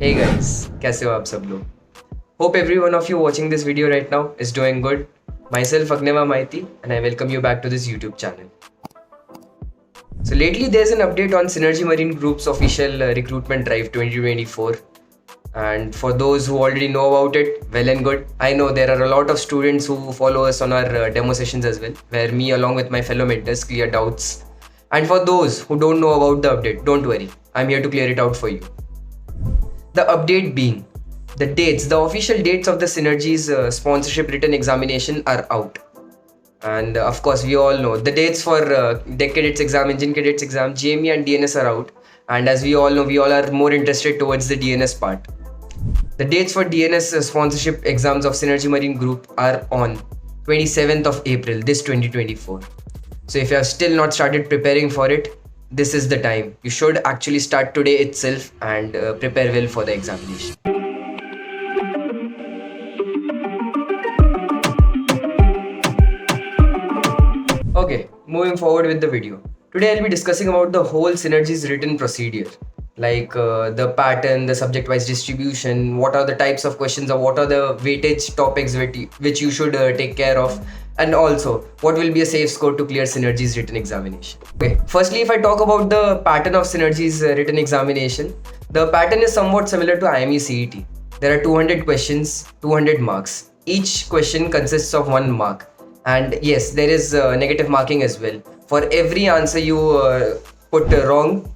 Hey guys, कैसे हो आप सब लोग? Hope every one of you watching this video right now is doing good. Myself Agneva Maiti and I welcome you back to this YouTube channel. So lately there's an update on Synergy Marine Group's official recruitment drive 2024. And for those who already know about it, well and good. I know there are a lot of students who follow us on our demo sessions as well, where me along with my fellow mentors clear doubts. And for those who don't know about the update, don't worry. I'm here to clear it out for you. The update being the official dates of the Synergy's sponsorship written examination are out. And of course, we all know the dates for Deck Cadets exam, Engine Cadets exam, GME, and DNS are out. And as we all know, we all are more interested towards the DNS part. The dates for DNS sponsorship exams of Synergy Marine Group are on 27th of April, this 2024. So if you have still not started preparing for it, this is the time. You should actually start today itself and prepare well for the examination. Okay, moving forward with the video. Today I'll be discussing about the whole Synergy's written procedure, like the pattern, the subject-wise distribution, what are the types of questions or what are the weightage topics which you should take care of, and also what will be a safe score to clear Synergy's written examination. Okay, firstly if I talk about the pattern of Synergy's written examination, the pattern is somewhat similar to IMUCET. There are 200 questions, 200 marks. Each question consists of 1 mark. And yes, there is negative marking as well. For every answer you put wrong,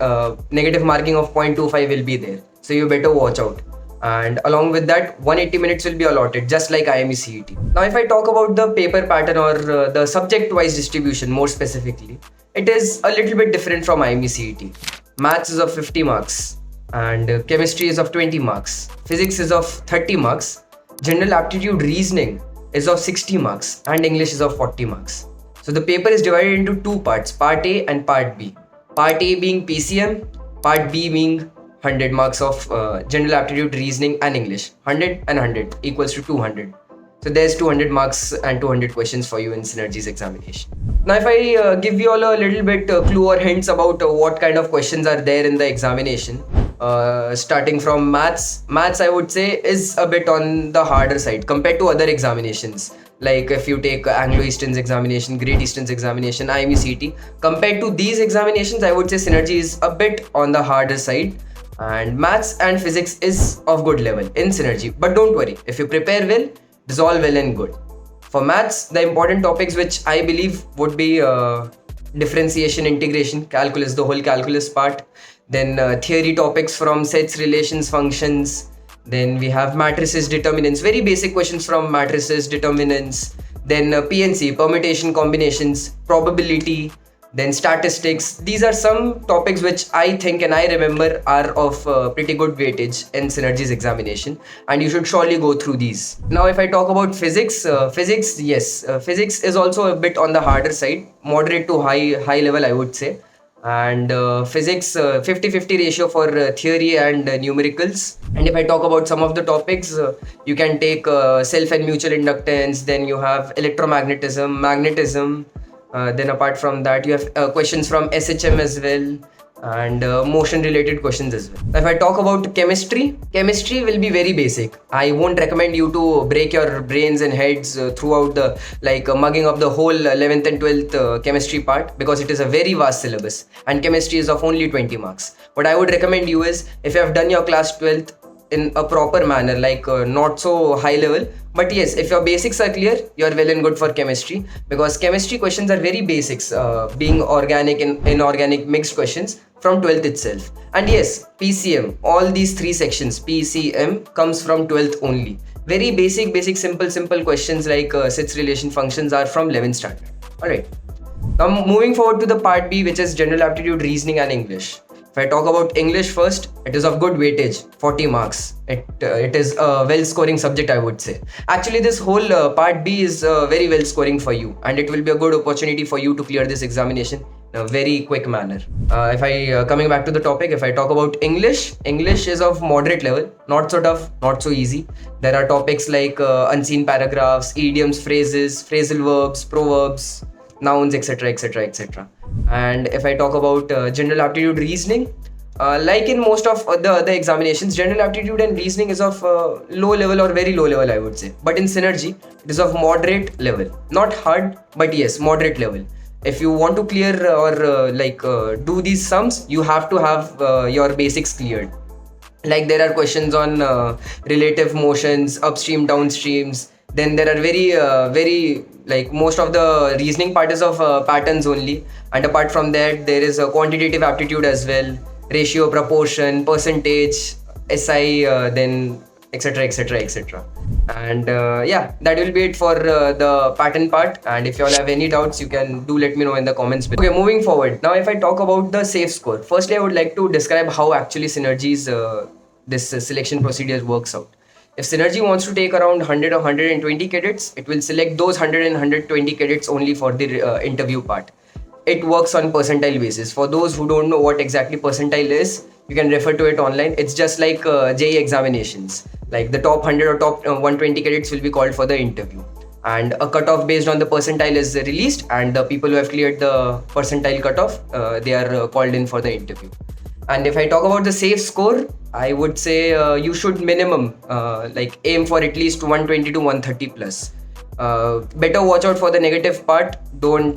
negative marking of 0.25 will be there. So you better watch out. And along with that, 180 minutes will be allotted, just like IME Now, if I talk about the paper pattern or the subject-wise distribution more specifically, it is a little bit different from IME Maths is of 50 marks, and chemistry is of 20 marks. Physics is of 30 marks. General aptitude reasoning is of 60 marks and English is of 40 marks. So the paper is divided into 2 parts, part A and part B. Part A being PCM, part B being 100 marks of general aptitude reasoning and English. 100 and 100 equals to 200. So there's 200 marks and 200 questions for you in Synergy's examination. Now if I give you all a little bit clue or hints about what kind of questions are there in the examination, starting from maths I would say is a bit on the harder side compared to other examinations. Like if you take Anglo Eastern's examination, Great Eastern's examination, IMUCET, compared to these examinations, I would say Synergy is a bit on the harder side. And maths and physics is of good level in Synergy. But don't worry, if you prepare well, it's all well and good. For maths, the important topics which I believe would be differentiation, integration, calculus, the whole calculus part. Then theory topics from sets, relations, functions. Then we have matrices, determinants, very basic questions from matrices, determinants. Then PNC, permutation, combinations, probability. Then statistics. These are some topics which I think and I remember are of pretty good weightage in Synergy's examination, and you should surely go through these. Now if I talk about physics, physics is also a bit on the harder side, moderate to high level I would say. And physics 50-50 ratio for theory and numericals. And if I talk about some of the topics, you can take self and mutual inductance, then you have electromagnetism, magnetism. Then apart from that, you have questions from SHM as well, and motion related questions as well. If I talk about chemistry will be very basic. I won't recommend you to break your brains and heads throughout the mugging up the whole 11th and 12th chemistry part, because it is a very vast syllabus and chemistry is of only 20 marks. What I would recommend you is, if you have done your class 12th in a proper manner, not so high level, but yes, if your basics are clear, you are well and good for chemistry, because chemistry questions are very basics, being organic and inorganic mixed questions from 12th itself. And yes, PCM, all these 3 sections, PCM comes from 12th only. Very basic simple questions like sets, relation, functions are from 11th standard. Alright, now moving forward to the part B, which is general aptitude reasoning and English. If I talk about English first, it is of good weightage, 40 marks. It is a well-scoring subject, I would say. Actually, this whole part B is very well-scoring for you, and it will be a good opportunity for you to clear this examination in a very quick manner. If I coming back to the topic, if I talk about English is of moderate level, not so tough, not so easy. There are topics like unseen paragraphs, idioms, phrases, phrasal verbs, proverbs, nouns, etc. And if I talk about general aptitude reasoning, Like in most of the other examinations, general aptitude and reasoning is of low level or very low level, I would say. But in synergy, it is of moderate level. Not hard, but yes, moderate level. If you want to clear or do these sums, you have to have your basics cleared. Like there are questions on relative motions, upstream, downstreams. Then there are very like most of the reasoning part is of patterns only, and apart from that there is a quantitative aptitude as well, ratio, proportion, percentage, SI, then etc etc etc. And yeah, that will be it for the pattern part. And if you all have any doubts, you can do let me know in the comments below. Okay, moving forward, now if I talk about the safe score, firstly I would like to describe how actually synergies this selection procedure works out. If Synergy wants to take around 100 or 120 credits, it will select those 100 and 120 credits only for the interview part. It works on percentile basis. For those who don't know what exactly percentile is, you can refer to it online. It's just like JEE examinations. Like the top 100 or top 120 credits will be called for the interview. And a cutoff based on the percentile is released, and the people who have cleared the percentile cutoff, they are called in for the interview. And if I talk about the safe score, I would say you should minimum aim for at least 120 to 130 plus. Better watch out for the negative part. Don't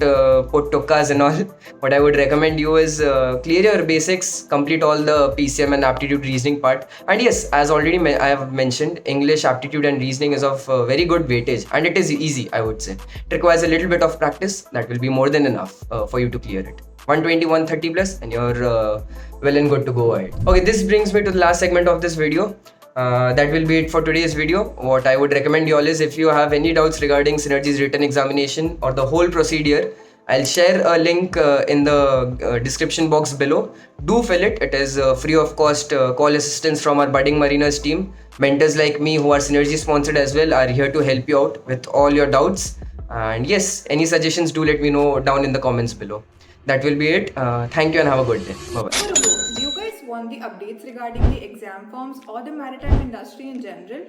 put tukkas and all. What I would recommend you is clear your basics, complete all the PCM and aptitude reasoning part. And yes, as already I have mentioned, English aptitude and reasoning is of very good weightage, and it is easy, I would say. It requires a little bit of practice. That will be more than enough for you to clear it. 120, 130 plus, and you're well and good to go ahead. Okay, this brings me to the last segment of this video. That will be it for today's video. What I would recommend you all is, if you have any doubts regarding Synergy's written examination or the whole procedure, I'll share a link in the description box below. Do fill it. It is free of cost call assistance from our budding mariners team. Mentors like me who are Synergy sponsored as well are here to help you out with all your doubts. And yes, any suggestions, do let me know down in the comments below. That will be it. Thank you and have a good day. Bye-bye. Do you guys want the updates regarding the exam forms or the maritime industry in general?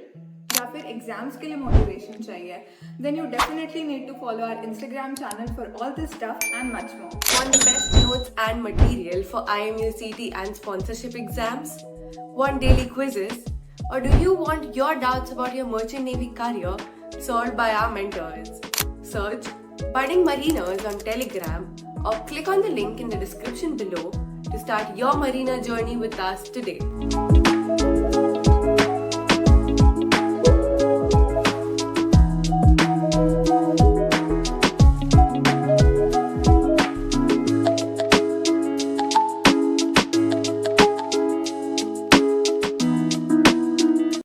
या फिर exams के लिए motivation चाहिए, then you definitely need to follow our Instagram channel for all this stuff and much more. Want the best notes and material for IMUCET and sponsorship exams? Want daily quizzes? Or do you want your doubts about your merchant navy career solved by our mentors? Search Budding Mariners on Telegram or click on the link in the description below to start your mariner journey with us today.